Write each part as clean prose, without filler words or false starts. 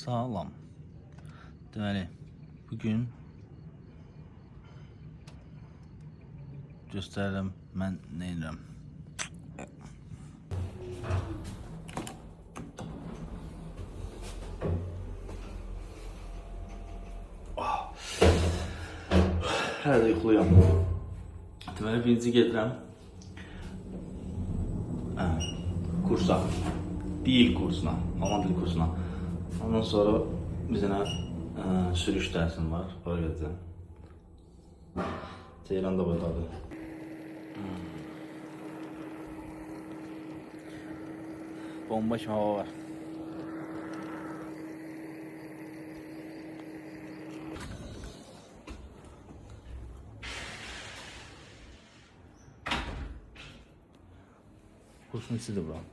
Sağlam. Deməli, bugün göstərirəm mən nə edirəm. Hələ də yuxuluyam. Deməli, birinci gedirəm kursa. Dil kursuna, Alman dil kursuna. Ondan sonra bizə sürüş dərsim var, ora gedəcəm. Ceylan da buradadır. Bomba kimi hava var. Kursun içidir buram.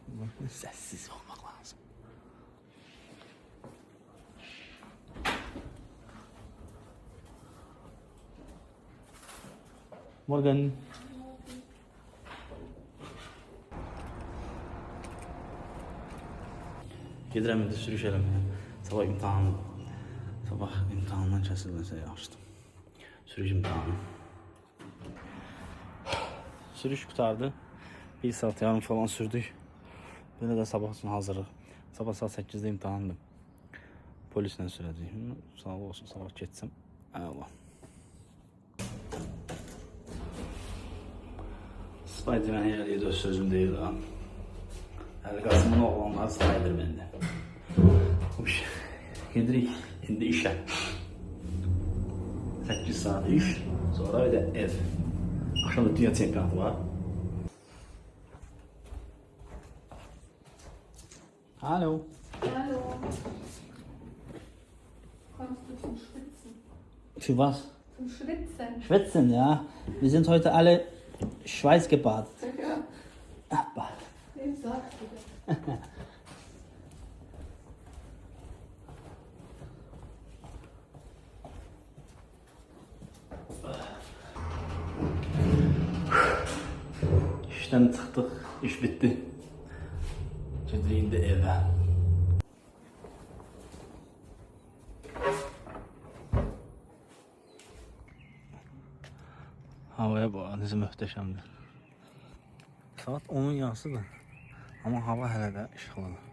Sessiz olmaq lazım. Morgan. Gedirəm indi sürüşərəm. Sabah imtahandan kəsilməsə yaxşıdır. Sürüş imtahanı. Sürüş qutardı. 1 saat yarım falan sürdük. Böyle de sabah için hazırlık. Sabah saat 8'de imtahandım. Polisle sürəcəyim. Sağ olsun, sabah geçsem. Allah. Spiderman her yerde öz sözüm değil ha. Ergasımın oğlanlar Spiderman'di. Gedirik indi işe. 8 saat iş, sonra bir de ev. Akşam da dünya çempionatı var. Hallo. Hallo. Kommst du zum Schwitzen? Für was? Zum Schwitzen? Schwitzen, ja. Wir sind heute alle schweißgebadet. Ja. Aber. Wem sagst du das? İşten çıktık, iş bitti. Gidirik de eve. Havaya bax, necə möhtəşəmdir. Saat 10'un yarısıdır. Amma hava hələ də işıqlıdır.